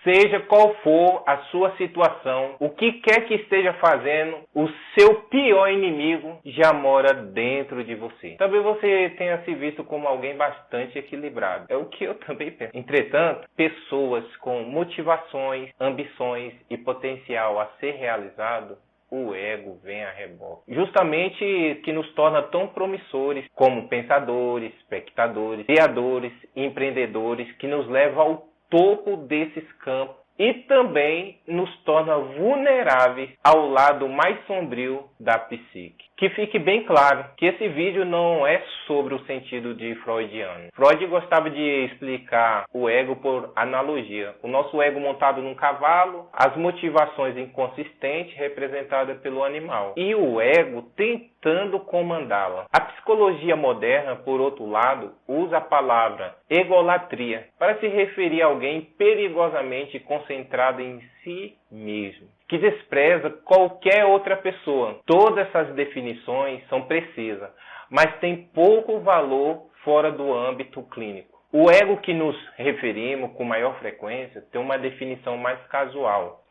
Seja qual for a sua situação, o que quer que esteja fazendo, o seu pior inimigo já mora dentro de você. Talvez você tenha se visto como alguém bastante equilibrado. É o que eu também penso. Entretanto, pessoas com motivações, ambições e potencial a ser realizado, o ego vem a reboque. Justamente que nos torna tão promissores como pensadores, espectadores, criadores, empreendedores, que nos leva ao topo desses campos e também nos torna vulneráveis ao lado mais sombrio da psique. Que fique bem claro que esse vídeo não é sobre o sentido de freudiano. Freud gostava de explicar o ego por analogia. O nosso ego montado num cavalo, as motivações inconsistentes representadas pelo animal e o ego tentando comandá-la. A psicologia moderna, por outro lado, usa a palavra egolatria para se referir a alguém perigosamente concentrado em si mesmo, que despreza qualquer outra pessoa. Todas essas definições são precisas, mas têm pouco valor fora do âmbito clínico. O ego que nos referimos com maior frequência tem uma definição mais casual.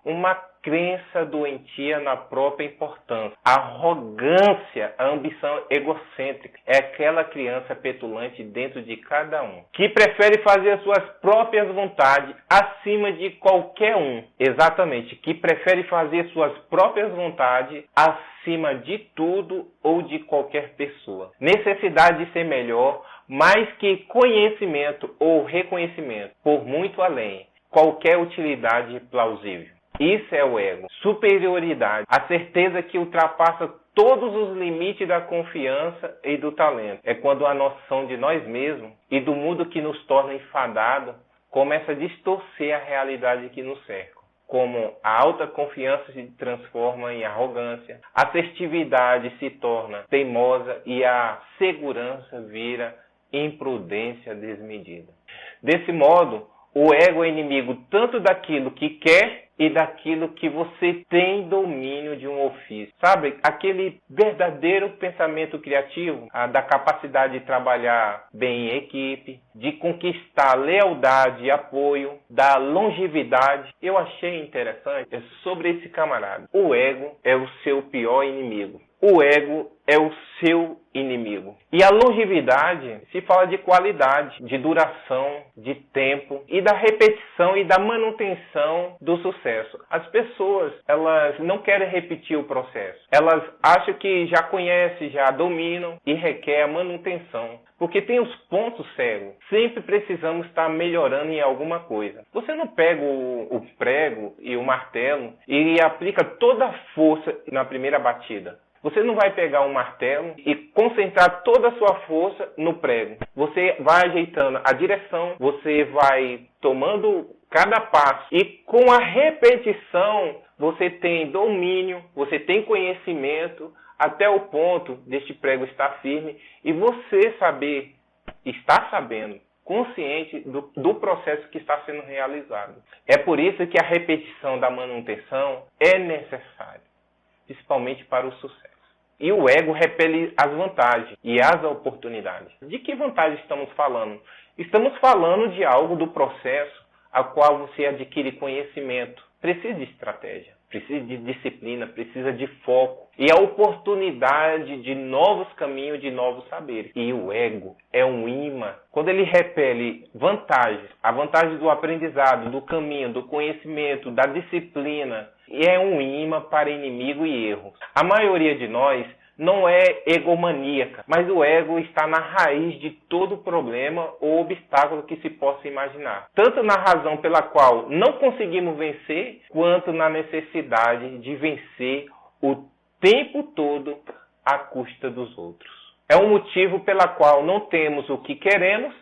Uma crença doentia na própria importância. A arrogância, a ambição egocêntrica é aquela criança petulante dentro de cada um, que prefere fazer as suas próprias vontades acima de qualquer um. Exatamente, que prefere fazer suas próprias vontades acima de tudo ou de qualquer pessoa. Necessidade de ser melhor, mais que conhecimento ou reconhecimento, por muito além, qualquer utilidade plausível. Isso é o ego. Superioridade. A certeza que ultrapassa todos os limites da confiança e do talento. É quando a noção de nós mesmos e do mundo que nos torna enfadados começa a distorcer a realidade que nos cerca. Como a alta confiança se transforma em arrogância, a assertividade se torna teimosa e a segurança vira imprudência desmedida. Desse modo, o ego é inimigo tanto daquilo que quer e daquilo que você tem domínio de um ofício. Sabe, aquele verdadeiro pensamento criativo, da capacidade de trabalhar bem em equipe, de conquistar lealdade e apoio, da longevidade. Eu achei interessante sobre esse camarada. O ego é o seu pior inimigo. O ego é o seu inimigo. E a longevidade se fala de qualidade, de duração, de tempo e da repetição e da manutenção do sucesso. As pessoas, elas não querem repetir o processo. Elas acham que já conhecem, já dominam e requer a manutenção. Porque tem os pontos cegos. Sempre precisamos estar melhorando em alguma coisa. Você não pega o prego e o martelo e aplica toda a força na primeira batida. Você não vai pegar um martelo e concentrar toda a sua força no prego. Você vai ajeitando a direção, você vai tomando cada passo. E com a repetição, você tem domínio, você tem conhecimento, até o ponto deste prego estar firme e você estar sabendo, consciente do processo que está sendo realizado. É por isso que a repetição da manutenção é necessária, principalmente para o sucesso. E o ego repele as vantagens e as oportunidades. De que vantagem estamos falando? Estamos falando de algo do processo a qual você adquire conhecimento. Precisa de estratégia, precisa de disciplina, precisa de foco e a oportunidade de novos caminhos, de novos saberes. E o ego é um imã. Quando ele repele vantagens, a vantagem do aprendizado, do caminho, do conhecimento, da disciplina, e é um imã para inimigo e erro. A maioria de nós não é egomaníaca, mas o ego está na raiz de todo problema ou obstáculo que se possa imaginar. Tanto na razão pela qual não conseguimos vencer, quanto na necessidade de vencer o tempo todo à custa dos outros. É um motivo pela qual não temos o que queremos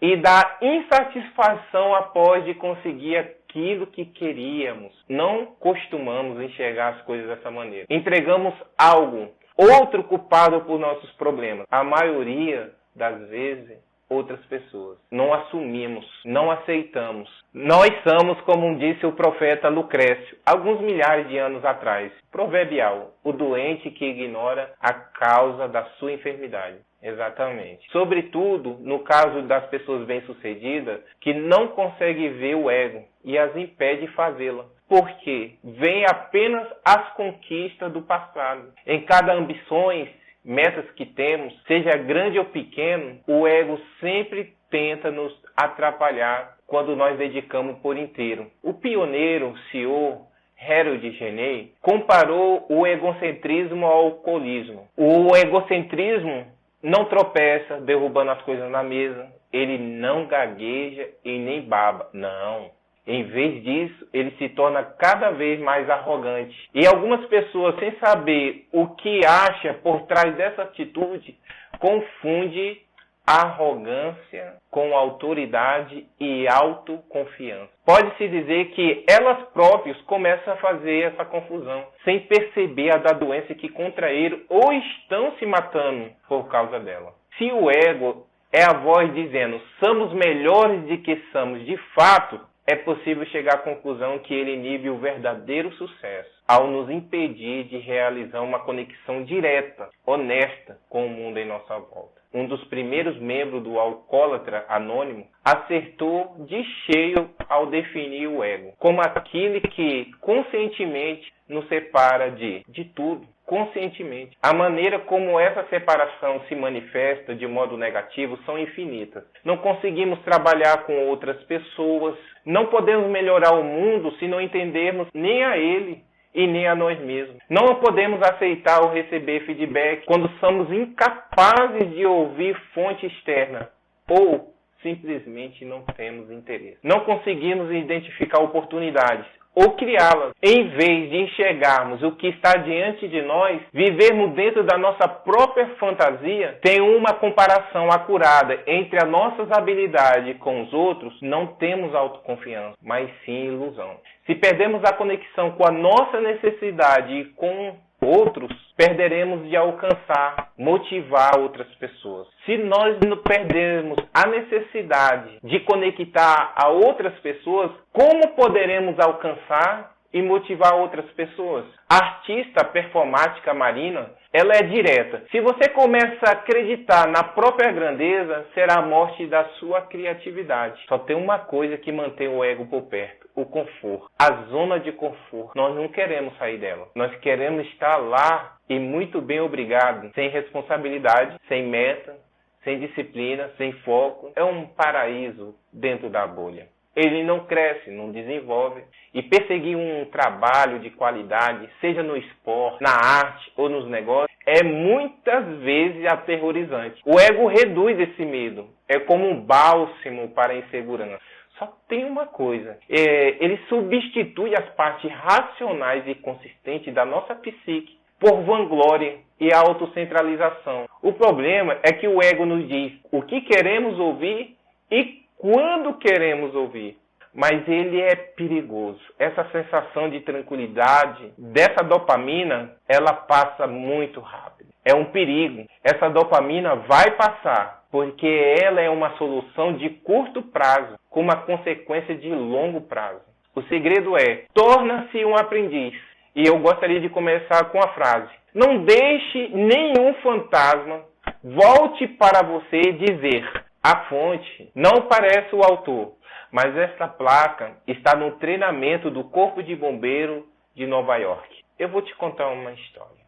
e da insatisfação após de conseguir aquilo que queríamos. Não costumamos enxergar as coisas dessa maneira. Entregamos algo, outro culpado por nossos problemas. A maioria das vezes, outras pessoas. Não assumimos, não aceitamos. Nós somos, como disse o profeta Lucrécio, alguns milhares de anos atrás, proverbial, o doente que ignora a causa da sua enfermidade. Exatamente. Sobretudo, no caso das pessoas bem-sucedidas, que não conseguem ver o ego e as impede de fazê-la. Porque vem apenas as conquistas do passado. Em cada ambições, metas que temos, seja grande ou pequeno, o ego sempre tenta nos atrapalhar quando nós dedicamos por inteiro. O pioneiro CEO Harold Genei comparou o egocentrismo ao alcoolismo. O egocentrismo não tropeça derrubando as coisas na mesa, ele não gagueja e nem baba. Não. Em vez disso, ele se torna cada vez mais arrogante. E algumas pessoas, sem saber o que acha por trás dessa atitude, confundem arrogância com autoridade e autoconfiança. Pode-se dizer que elas próprias começam a fazer essa confusão, sem perceber a da doença que contraíram ou estão se matando por causa dela. Se o ego é a voz dizendo somos melhores do que somos de fato, é possível chegar à conclusão que ele inibe o verdadeiro sucesso ao nos impedir de realizar uma conexão direta, honesta com o mundo em nossa volta. Um dos primeiros membros do Alcoólatra Anônimo acertou de cheio ao definir o ego como aquele que conscientemente nos separa de tudo. Conscientemente. A maneira como essa separação se manifesta de modo negativo são infinitas. Não conseguimos trabalhar com outras pessoas, não podemos melhorar o mundo se não entendermos nem a ele e nem a nós mesmos. Não podemos aceitar ou receber feedback quando somos incapazes de ouvir fonte externa ou simplesmente não temos interesse. Não conseguimos identificar oportunidades ou criá-las. Em vez de enxergarmos o que está diante de nós, vivermos dentro da nossa própria fantasia, tem uma comparação acurada entre as nossas habilidades com os outros, não temos autoconfiança, mas sim ilusão. Se perdemos a conexão com a nossa necessidade e com outros, perderemos de alcançar, motivar outras pessoas. Se nós não perdermos a necessidade de conectar a outras pessoas, como poderemos alcançar e motivar outras pessoas? A artista performática Marina, ela é direta. Se você começa a acreditar na própria grandeza, será a morte da sua criatividade. Só tem uma coisa que mantém o ego por perto: o conforto. A zona de conforto. Nós não queremos sair dela. Nós queremos estar lá e muito bem obrigado, sem responsabilidade, sem meta, sem disciplina, sem foco. É um paraíso dentro da bolha. Ele não cresce, não desenvolve. E perseguir um trabalho de qualidade, seja no esporte, na arte ou nos negócios, é muitas vezes aterrorizante. O ego reduz esse medo. É como um bálsamo para a insegurança. Só tem uma coisa. Ele substitui as partes racionais e consistentes da nossa psique por vanglória e autocentralização. O problema é que o ego nos diz o que queremos ouvir e quando queremos ouvir. Mas ele é perigoso. Essa sensação de tranquilidade, dessa dopamina, ela passa muito rápido. É um perigo. Essa dopamina vai passar, porque ela é uma solução de curto prazo, com uma consequência de longo prazo. O segredo é, torna-se um aprendiz. E eu gostaria de começar com a frase: não deixe nenhum fantasma volte para você dizer: a fonte não parece o autor, mas esta placa está no treinamento do Corpo de Bombeiro de Nova York. Eu vou te contar uma história.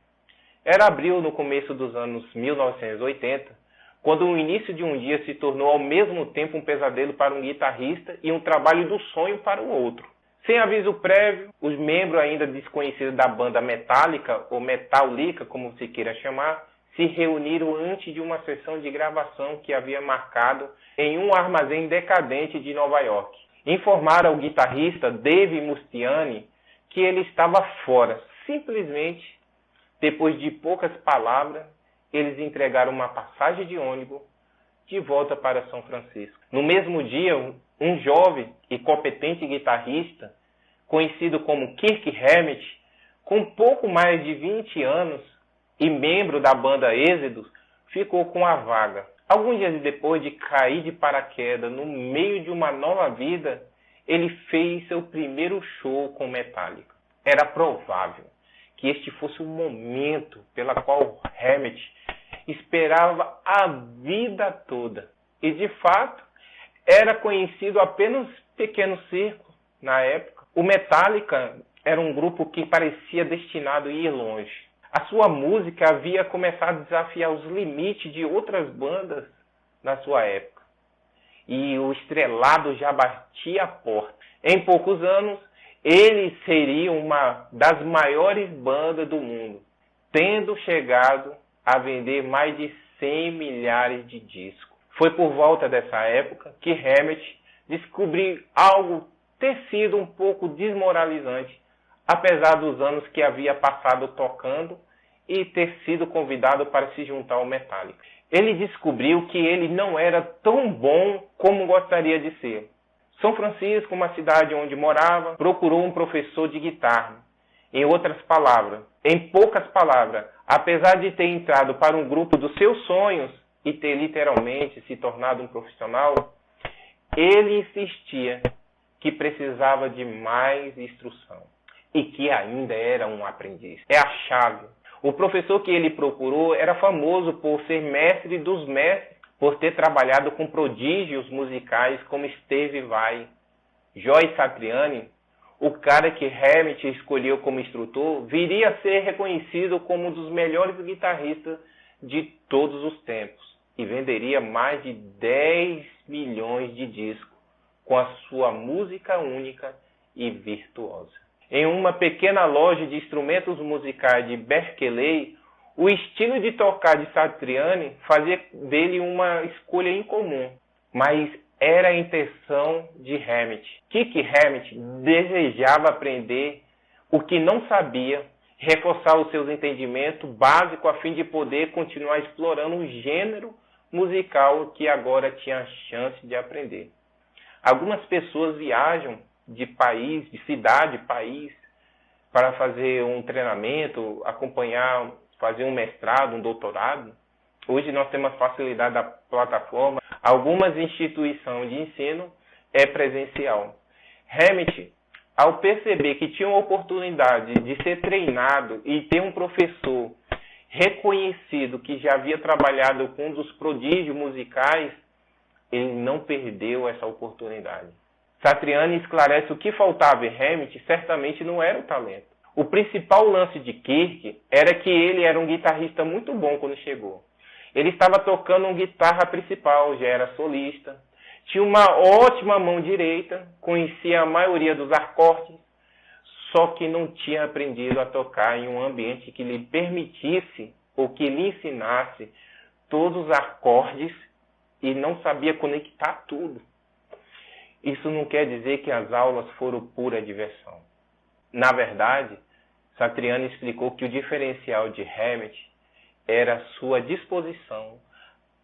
Era abril no começo dos anos 1980, quando o início de um dia se tornou ao mesmo tempo um pesadelo para um guitarrista e um trabalho do sonho para o outro. Sem aviso prévio, os membros ainda desconhecidos da banda Metallica, ou Metallica, como você queira chamar, se reuniram antes de uma sessão de gravação que havia marcado em um armazém decadente de Nova York. Informaram ao guitarrista Dave Mustaine que ele estava fora. Simplesmente, depois de poucas palavras, eles entregaram uma passagem de ônibus de volta para São Francisco. No mesmo dia, um jovem e competente guitarrista, conhecido como Kirk Hammett, com pouco mais de 20 anos e membro da banda Êxodos, ficou com a vaga. Alguns dias depois de cair de paraquedas no meio de uma nova vida, ele fez seu primeiro show com Metallica. Era provável que este fosse o momento pela qual Hammett esperava a vida toda. E, de fato, era conhecido apenas um pequeno círculo na época. O Metallica era um grupo que parecia destinado a ir longe. A sua música havia começado a desafiar os limites de outras bandas na sua época. E o estrelado já batia a porta. Em poucos anos, ele seria uma das maiores bandas do mundo, tendo chegado a vender mais de 100 milhares de discos. Foi por volta dessa época que Hammett descobriu algo ter sido um pouco desmoralizante, apesar dos anos que havia passado tocando e ter sido convidado para se juntar ao Metallica. Ele descobriu que ele não era tão bom como gostaria de ser. São Francisco, uma cidade onde morava, procurou um professor de guitarra. Em poucas palavras, apesar de ter entrado para um grupo dos seus sonhos e ter literalmente se tornado um profissional, ele insistia que precisava de mais instrução e que ainda era um aprendiz. É a chave. O professor que ele procurou era famoso por ser mestre dos mestres, por ter trabalhado com prodígios musicais como Stevie Vai, Joe Satriani. O cara que Hammett escolheu como instrutor viria a ser reconhecido como um dos melhores guitarristas de todos os tempos e venderia mais de 10 milhões de discos com a sua música única e virtuosa. Em uma pequena loja de instrumentos musicais de Berkeley, o estilo de tocar de Satriani fazia dele uma escolha incomum, mas era a intenção de Hammett. Kirk Hammett desejava aprender o que não sabia, reforçar os seus entendimentos básicos a fim de poder continuar explorando um gênero musical que agora tinha a chance de aprender. Algumas pessoas viajam de país, de cidade, país, para fazer um treinamento, fazer um mestrado, um doutorado. Hoje nós temos a facilidade da plataforma. Algumas instituições de ensino é presencial. Hammett, ao perceber que tinha uma oportunidade de ser treinado e ter um professor reconhecido que já havia trabalhado com um dos prodígios musicais, ele não perdeu essa oportunidade. Satriani esclarece o que faltava em Hammett certamente não era o talento. O principal lance de Kirk era que ele era um guitarrista muito bom quando chegou. Ele estava tocando uma guitarra principal, já era solista, tinha uma ótima mão direita, conhecia a maioria dos acordes, só que não tinha aprendido a tocar em um ambiente que lhe permitisse ou que lhe ensinasse todos os acordes e não sabia conectar tudo. Isso não quer dizer que as aulas foram pura diversão. Na verdade, Satriani explicou que o diferencial de Hammett era a sua disposição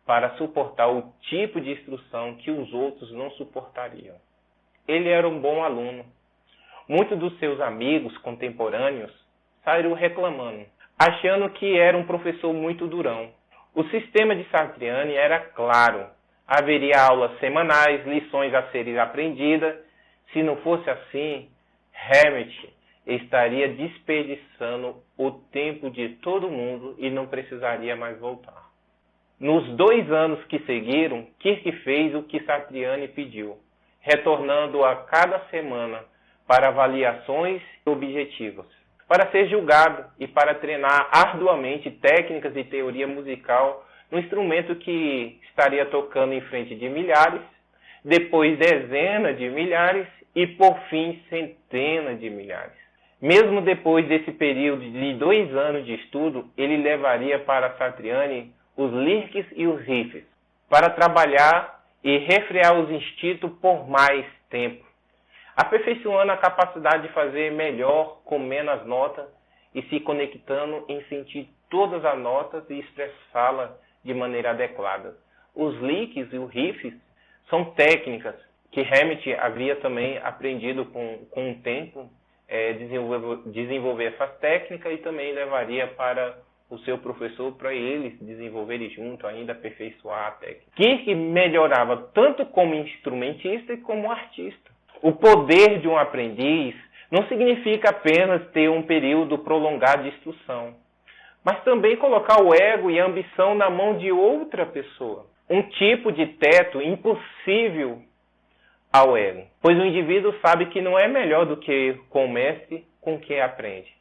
para suportar o tipo de instrução que os outros não suportariam. Ele era um bom aluno. Muitos dos seus amigos contemporâneos saíram reclamando, achando que era um professor muito durão. O sistema de Satriani era claro. Haveria aulas semanais, lições a serem aprendidas. Se não fosse assim, Hammett estaria desperdiçando o tempo de todo mundo e não precisaria mais voltar. Nos 2 anos que seguiram, Kirk fez o que Satriani pediu, retornando a cada semana para avaliações objetivas, para ser julgado e para treinar arduamente técnicas e teoria musical no instrumento que estaria tocando em frente de milhares, depois dezenas de milhares e, por fim, centenas de milhares. Mesmo depois desse período de 2 anos de estudo, ele levaria para Satriani os licks e os riffs, para trabalhar e refrear os instintos por mais tempo, aperfeiçoando a capacidade de fazer melhor com menos notas e se conectando em sentir todas as notas e expressá-las de maneira adequada. Os licks e os riffs são técnicas que Hammett havia também aprendido com o tempo, desenvolver essas técnicas e também levaria para o seu professor para eles desenvolverem junto, ainda aperfeiçoar a técnica. Kirk melhorava tanto como instrumentista e como artista. O poder de um aprendiz não significa apenas ter um período prolongado de instrução, mas também colocar o ego e a ambição na mão de outra pessoa. Um tipo de teto impossível ao ego, pois o indivíduo sabe que não é melhor do que com o mestre com quem aprende.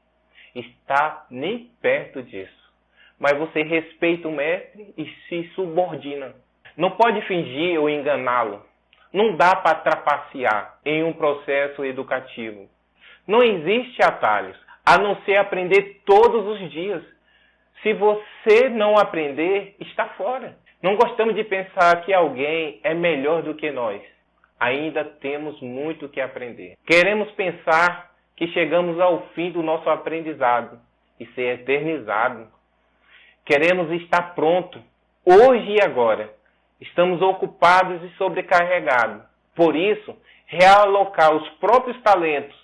Está nem perto disso. Mas você respeita o mestre e se subordina. Não pode fingir ou enganá-lo. Não dá para trapacear em um processo educativo. Não existe atalhos, a não ser aprender todos os dias. Se você não aprender, está fora. Não gostamos de pensar que alguém é melhor do que nós. Ainda temos muito que aprender. Queremos pensar que chegamos ao fim do nosso aprendizado e ser eternizado. Queremos estar pronto, hoje e agora. Estamos ocupados e sobrecarregados. Por isso, realocar os próprios talentos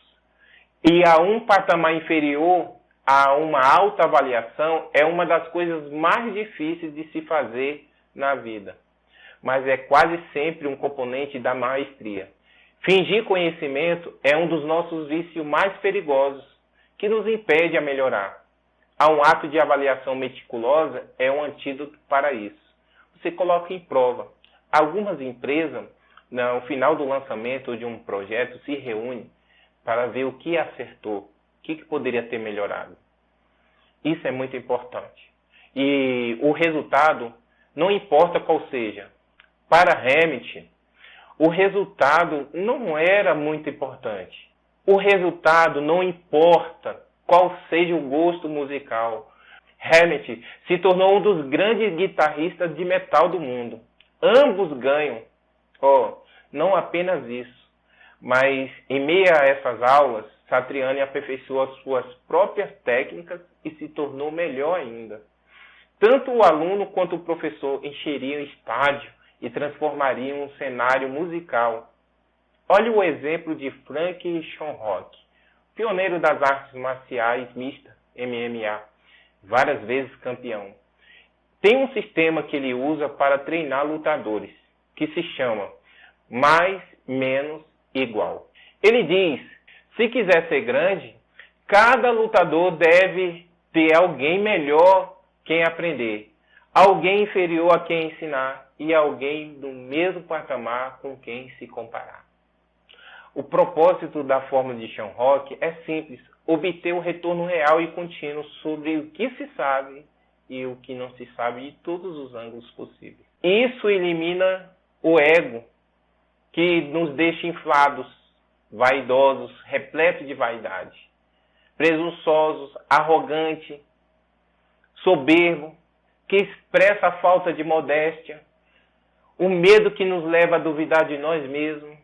e a um patamar inferior a uma alta avaliação é uma das coisas mais difíceis de se fazer na vida. Mas é quase sempre um componente da maestria. Fingir conhecimento é um dos nossos vícios mais perigosos, que nos impede a melhorar. Há um ato de avaliação meticulosa é um antídoto para isso. Você coloca em prova. Algumas empresas, no final do lançamento de um projeto, se reúnem para ver o que acertou, o que poderia ter melhorado. Isso é muito importante. E o resultado, não importa qual seja. Para Hammett, o resultado não era muito importante. O resultado não importa qual seja o gosto musical. Hammett se tornou um dos grandes guitarristas de metal do mundo. Ambos ganham. Não apenas isso, mas em meio a essas aulas, Satriani aperfeiçoou as suas próprias técnicas e se tornou melhor ainda. Tanto o aluno quanto o professor encheriam estádio e transformariam um cenário musical. Olhe o exemplo de Frank Schonrock, pioneiro das artes marciais mistas, MMA, várias vezes campeão. Tem um sistema que ele usa para treinar lutadores, que se chama mais, menos, igual. Ele diz, se quiser ser grande, cada lutador deve ter alguém melhor quem aprender, alguém inferior a quem ensinar e alguém do mesmo patamar com quem se comparar. O propósito da fórmula de Schonrock é simples, obter o retorno real e contínuo sobre o que se sabe e o que não se sabe de todos os ângulos possíveis. Isso elimina o ego, que nos deixa inflados, vaidosos, repletos de vaidade, presunçosos, arrogantes, soberbo, que expressa a falta de modéstia, o medo que nos leva a duvidar de nós mesmos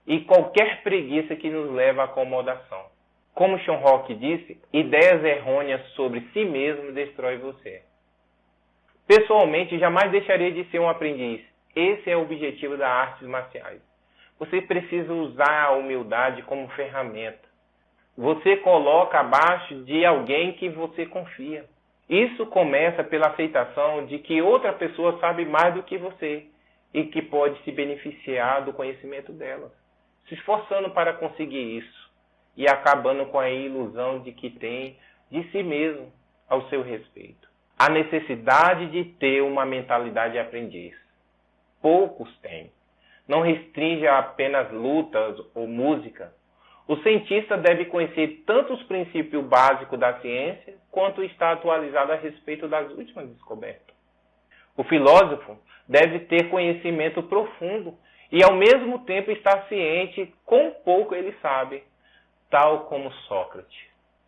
e qualquer preguiça que nos leva à acomodação. Como Schonrock disse, ideias errôneas sobre si mesmo destrói você. Pessoalmente, jamais deixaria de ser um aprendiz. Esse é o objetivo das artes marciais. Você precisa usar a humildade como ferramenta. Você coloca abaixo de alguém que você confia. Isso começa pela aceitação de que outra pessoa sabe mais do que você e que pode se beneficiar do conhecimento dela, se esforçando para conseguir isso e acabando com a ilusão de que tem de si mesmo ao seu respeito. A necessidade de ter uma mentalidade de aprendiz. Poucos têm. Não restringe a apenas lutas ou música. O cientista deve conhecer tanto os princípios básicos da ciência, quanto estar atualizado a respeito das últimas descobertas. O filósofo deve ter conhecimento profundo e, ao mesmo tempo, estar ciente quão pouco ele sabe, tal como Sócrates.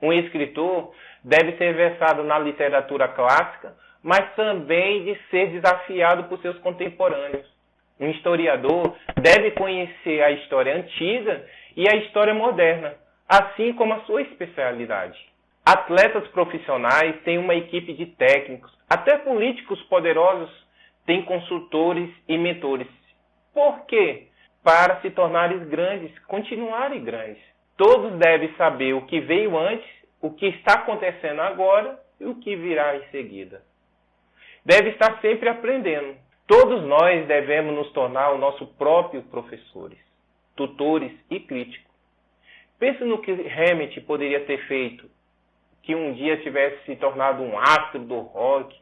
Um escritor deve ser versado na literatura clássica, mas também de ser desafiado por seus contemporâneos. Um historiador deve conhecer a história antiga e a história moderna, assim como a sua especialidade. Atletas profissionais têm uma equipe de técnicos, até políticos poderosos têm consultores e mentores. Por quê? Para se tornarem grandes, continuarem grandes. Todos devem saber o que veio antes, o que está acontecendo agora e o que virá em seguida. Deve estar sempre aprendendo. Todos nós devemos nos tornar o nosso próprio professores, tutores e críticos. Pense no que Hammett poderia ter feito, que um dia tivesse se tornado um astro do rock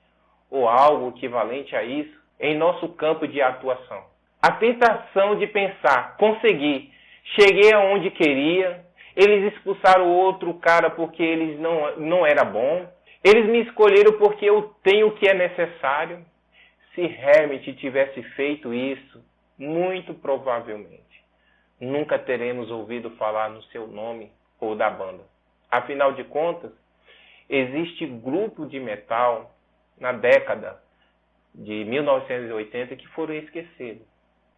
ou algo equivalente a isso em nosso campo de atuação. A tentação de pensar, consegui, cheguei aonde queria, eles expulsaram o outro cara porque eles não era bom, eles me escolheram porque eu tenho o que é necessário. Se Hermit tivesse feito isso, muito provavelmente nunca teremos ouvido falar no seu nome ou da banda. Afinal de contas, existe grupo de metal na década de 1980 que foram esquecidos.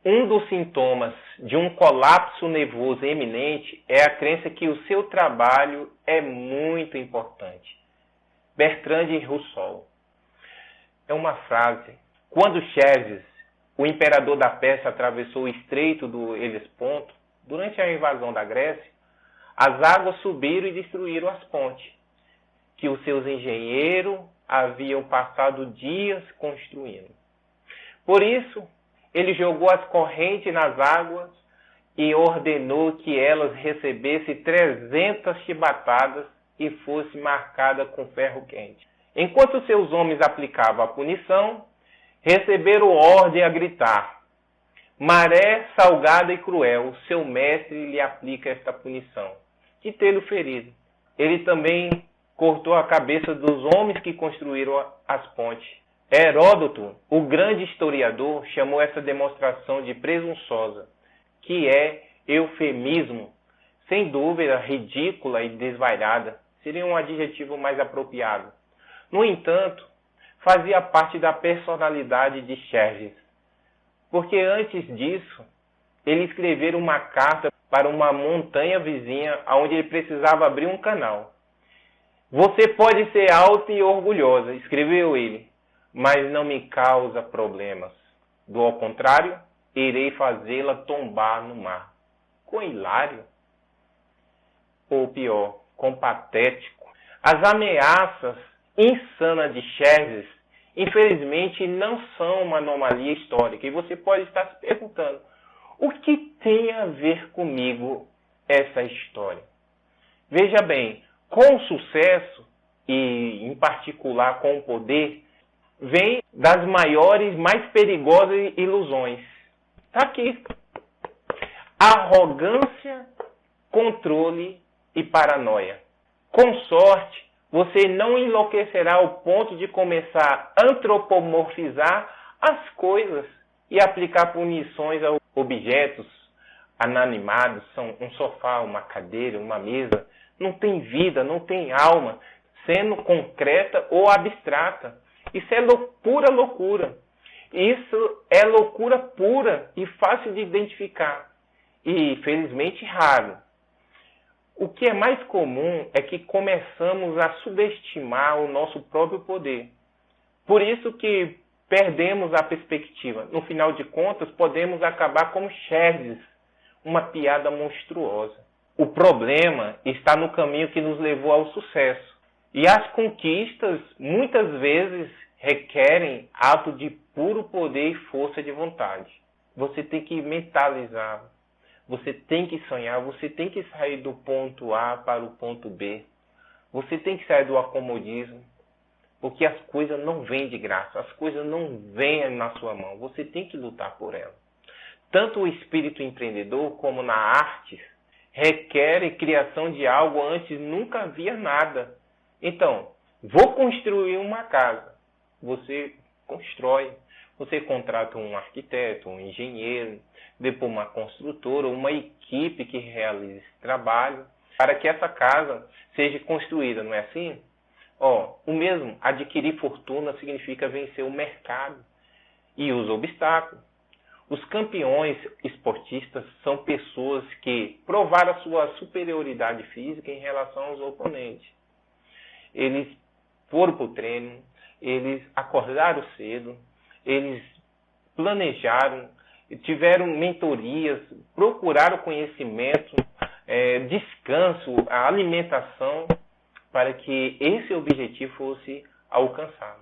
Um dos sintomas de um colapso nervoso eminente é a crença que o seu trabalho é muito importante. Bertrand Russell. É uma frase. Quando Xerxes, o imperador da Pérsia, atravessou o estreito do Helesponto, durante a invasão da Grécia, as águas subiram e destruíram as pontes, que os seus engenheiros haviam passado dias construindo. Por isso, ele jogou as correntes nas águas e ordenou que elas recebessem 300 chibatadas e fossem marcadas com ferro quente. Enquanto seus homens aplicavam a punição, receberam ordem a gritar: maré salgada e cruel, seu mestre lhe aplica esta punição, de tê-lo ferido. Ele também cortou a cabeça dos homens que construíram as pontes. Heródoto, o grande historiador, chamou essa demonstração de presunçosa, que é eufemismo, sem dúvida ridícula e desvairada, seria um adjetivo mais apropriado. No entanto, fazia parte da personalidade de Xerxes, porque antes disso, ele escrevera uma carta para uma montanha vizinha onde ele precisava abrir um canal. Você pode ser alta e orgulhosa, escreveu ele, mas não me causa problemas. Do contrário, irei fazê-la tombar no mar. Com hilário? Ou pior, com patético. As ameaças insanas de Xerxes, infelizmente, não são uma anomalia histórica. E você pode estar se perguntando, o que tem a ver comigo essa história? Veja bem, com o sucesso, e em particular com o poder, vem das maiores, mais perigosas ilusões. Está aqui. Arrogância, controle e paranoia. Com sorte, você não enlouquecerá ao ponto de começar a antropomorfizar as coisas e aplicar punições a objetos inanimados, são um sofá, uma cadeira, uma mesa. Não tem vida, não tem alma, sendo concreta ou abstrata. Isso é pura loucura. Isso é loucura pura e fácil de identificar. E, felizmente, raro. O que é mais comum é que começamos a subestimar o nosso próprio poder. Por isso que perdemos a perspectiva. No final de contas, podemos acabar como Xerxes, uma piada monstruosa. O problema está no caminho que nos levou ao sucesso. E as conquistas, muitas vezes, requerem ato de puro poder e força de vontade. Você tem que mentalizar, você tem que sonhar, você tem que sair do ponto A para o ponto B. Você tem que sair do acomodismo, porque as coisas não vêm de graça, as coisas não vêm na sua mão, você tem que lutar por elas. Tanto o espírito empreendedor como na arte requer criação de algo antes nunca havia nada. Então, vou construir uma casa. Você constrói. Você contrata um arquiteto, um engenheiro, depois uma construtora, uma equipe que realize esse trabalho para que essa casa seja construída, não é assim? O mesmo, adquirir fortuna significa vencer o mercado e os obstáculos. Os campeões esportistas são pessoas que provaram a sua superioridade física em relação aos oponentes. Eles foram para o treino, eles acordaram cedo, eles planejaram, tiveram mentorias, procuraram conhecimento, descanso, a alimentação, para que esse objetivo fosse alcançado.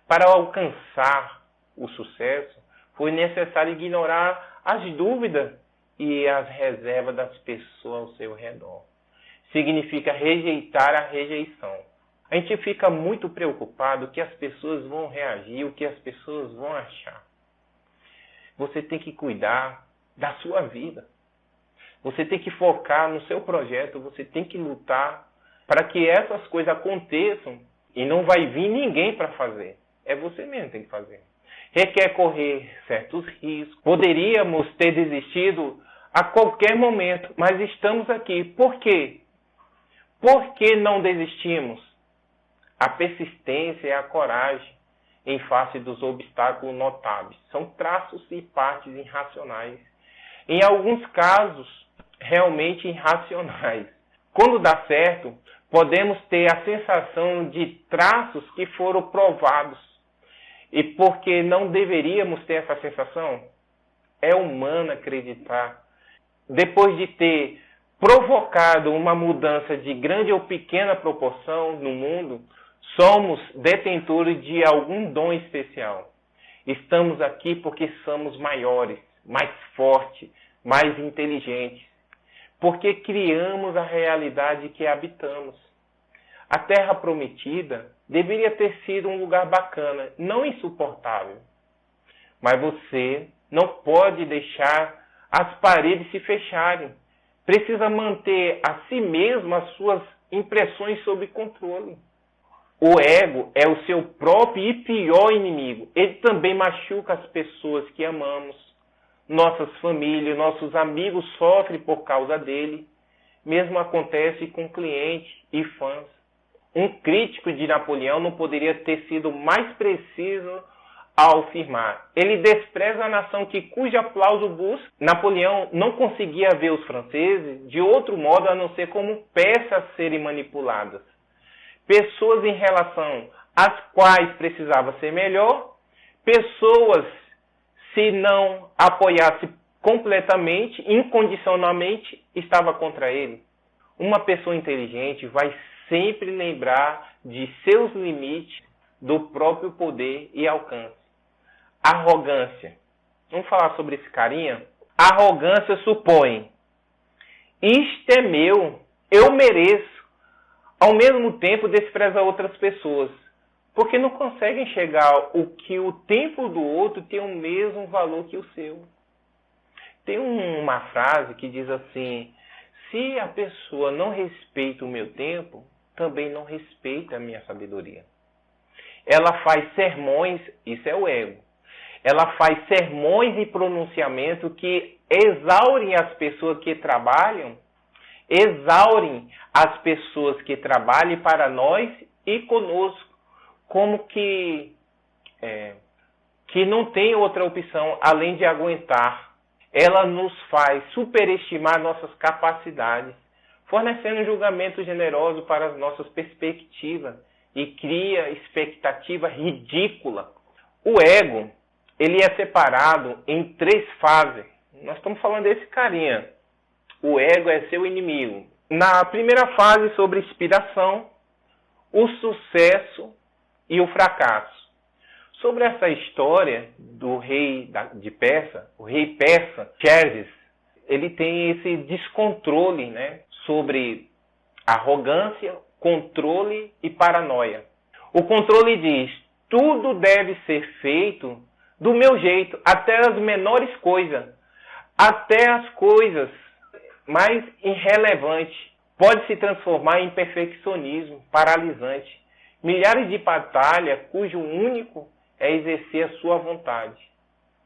Para alcançar o sucesso, foi necessário ignorar as dúvidas e as reservas das pessoas ao seu redor. Significa rejeitar a rejeição. A gente fica muito preocupado o que as pessoas vão reagir, o que as pessoas vão achar. Você tem que cuidar da sua vida. Você tem que focar no seu projeto, você tem que lutar para que essas coisas aconteçam e não vai vir ninguém para fazer. É você mesmo que tem que fazer. Requer correr certos riscos. Poderíamos ter desistido a qualquer momento, mas estamos aqui. Por quê? Por que não desistimos? A persistência e a coragem em face dos obstáculos notáveis. São traços e partes irracionais. Em alguns casos, realmente irracionais. Quando dá certo, podemos ter a sensação de traços que foram provados. E por que não deveríamos ter essa sensação? É humano acreditar. Depois de ter provocado uma mudança de grande ou pequena proporção no mundo, somos detentores de algum dom especial. Estamos aqui porque somos maiores, mais fortes, mais inteligentes. Porque criamos a realidade que habitamos. A Terra Prometida deveria ter sido um lugar bacana, não insuportável. Mas você não pode deixar as paredes se fecharem. Precisa manter a si mesmo as suas impressões sob controle. O ego é o seu próprio e pior inimigo. Ele também machuca as pessoas que amamos. Nossas famílias, nossos amigos sofrem por causa dele. Mesmo acontece com clientes e fãs. Um crítico de Napoleão não poderia ter sido mais preciso ao afirmar: ele despreza a nação cujo aplauso busca. Napoleão não conseguia ver os franceses de outro modo a não ser como peças a serem manipuladas. Pessoas em relação às quais precisava ser melhor, pessoas, se não apoiasse completamente, incondicionalmente, estava contra ele. Uma pessoa inteligente vai sempre lembrar de seus limites, do próprio poder e alcance. Arrogância. Vamos falar sobre esse carinha? Arrogância supõe: isto é meu, eu mereço. Ao mesmo tempo despreza outras pessoas, porque não consegue enxergar o que o tempo do outro tem o mesmo valor que o seu. Tem uma frase que diz assim: se a pessoa não respeita o meu tempo, também não respeita a minha sabedoria. Ela faz sermões, isso é o ego. Ela faz sermões e pronunciamento que exaurem as pessoas que trabalham, exaurem as pessoas que trabalham para nós e conosco, como que não tem outra opção além de aguentar. Ela nos faz superestimar nossas capacidades, fornecendo um julgamento generoso para as nossas perspectivas e cria expectativa ridícula. O ego, ele é separado em 3 fases. Nós estamos falando desse carinha. O ego é seu inimigo. Na primeira fase, sobre inspiração, o sucesso e o fracasso. Sobre essa história do rei de Persa, o rei persa, Xerxes, ele tem esse descontrole, sobre arrogância, controle e paranoia. O controle diz: tudo deve ser feito do meu jeito, até as menores coisas, até as coisas mais irrelevantes. Pode se transformar em perfeccionismo paralisante. Milhares de batalhas cujo único é exercer a sua vontade.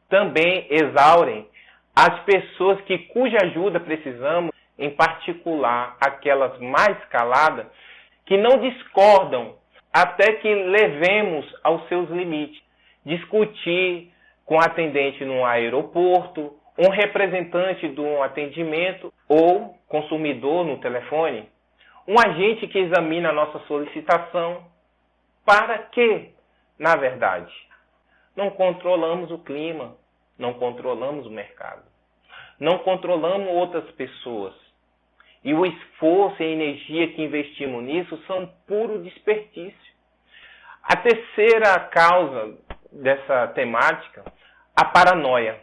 Também exaurem as pessoas cuja ajuda precisamos, em particular aquelas mais caladas, que não discordam até que levemos aos seus limites. Discutir com um atendente num aeroporto, um representante de um atendimento ou consumidor no telefone, um agente que examina a nossa solicitação. Para quê? Na verdade, não controlamos o clima, não controlamos o mercado, não controlamos outras pessoas. E o esforço e a energia que investimos nisso são puro desperdício. A terceira causa dessa temática, a paranoia.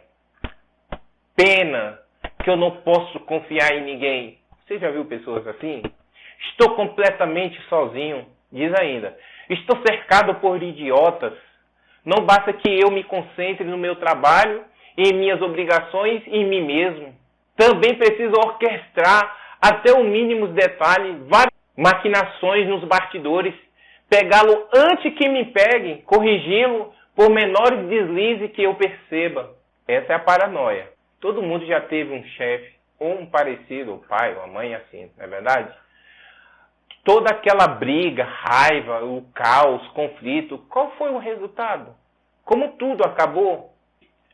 Pena que eu não posso confiar em ninguém. Você já viu pessoas assim? Estou completamente sozinho. Diz ainda: estou cercado por idiotas. Não basta que eu me concentre no meu trabalho, em minhas obrigações e em mim mesmo. Também preciso orquestrar até o mínimo detalhe várias maquinações nos bastidores, pegá-lo antes que me peguem, corrigi-lo por menores deslizes que eu perceba. Essa é a paranoia. Todo mundo já teve um chefe, ou um parecido, o pai ou a mãe assim, não é verdade? Toda aquela briga, raiva, o caos, conflito, qual foi o resultado? Como tudo acabou?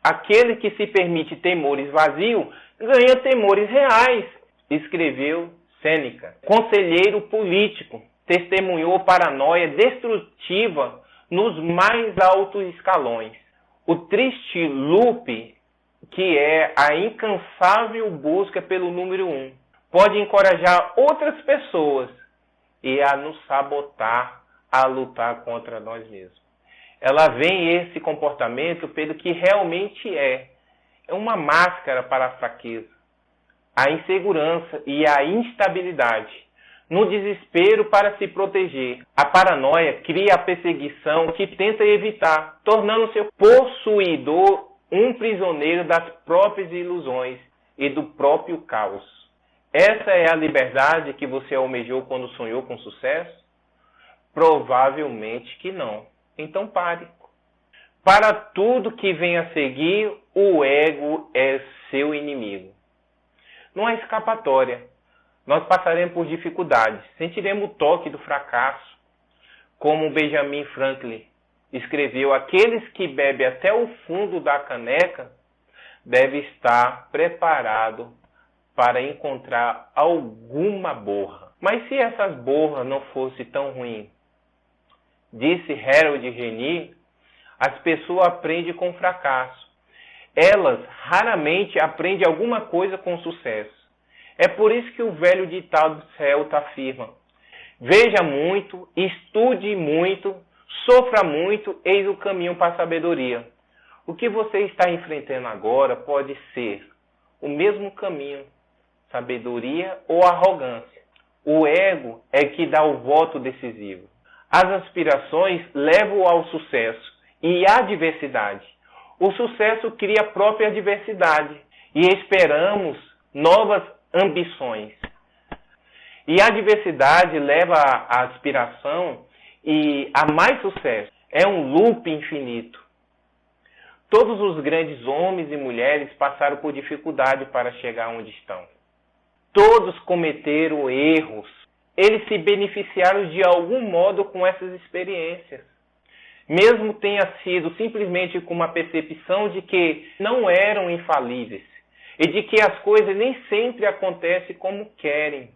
Aquele que se permite temores vazios, ganha temores reais, escreveu Sêneca. Conselheiro político, testemunhou paranoia destrutiva nos mais altos escalões. O triste loop, que é a incansável busca pelo número 1, pode encorajar outras pessoas e a nos sabotar, a lutar contra nós mesmos. Ela vê esse comportamento pelo que realmente é uma máscara para a fraqueza, a insegurança e a instabilidade. No desespero para se proteger, a paranoia cria a perseguição que tenta evitar, tornando seu possuidor um prisioneiro das próprias ilusões e do próprio caos. Essa é a liberdade que você almejou quando sonhou com sucesso? Provavelmente que não. Então pare. Para tudo que vem a seguir, o ego é seu inimigo. Não há escapatória. Nós passaremos por dificuldades, sentiremos o toque do fracasso. Como Benjamin Franklin escreveu: aqueles que bebem até o fundo da caneca devem estar preparados para encontrar alguma borra. Mas se essas borras não fossem tão ruins, disse Harold Renier, as pessoas aprendem com fracasso. Elas raramente aprendem alguma coisa com sucesso. É por isso que o velho ditado celta afirma: veja muito, estude muito, sofra muito, eis o caminho para a sabedoria. O que você está enfrentando agora pode ser o mesmo caminho, sabedoria ou arrogância. O ego é que dá o voto decisivo. As aspirações levam ao sucesso e à adversidade. O sucesso cria a própria adversidade e esperamos novas ambições. E a adversidade leva à aspiração e a mais sucesso. É um loop infinito. Todos os grandes homens e mulheres passaram por dificuldade para chegar onde estão. Todos cometeram erros. Eles se beneficiaram de algum modo com essas experiências. Mesmo tenha sido simplesmente com uma percepção de que não eram infalíveis e de que as coisas nem sempre acontecem como querem.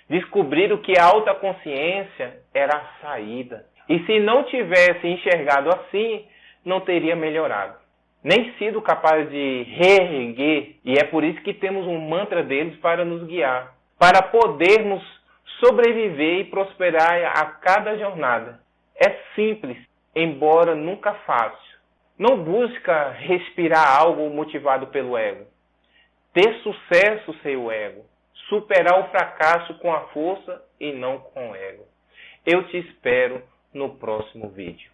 Descobriram que a autoconsciência era a saída. E se não tivesse enxergado assim, não teria melhorado. Nem sido capaz de reerguer. E é por isso que temos um mantra deles para nos guiar. Para podermos sobreviver e prosperar a cada jornada. É simples, embora nunca fácil. Não busca respirar algo motivado pelo ego. Ter sucesso sem o ego. Superar o fracasso com a força e não com o ego. Eu te espero no próximo vídeo.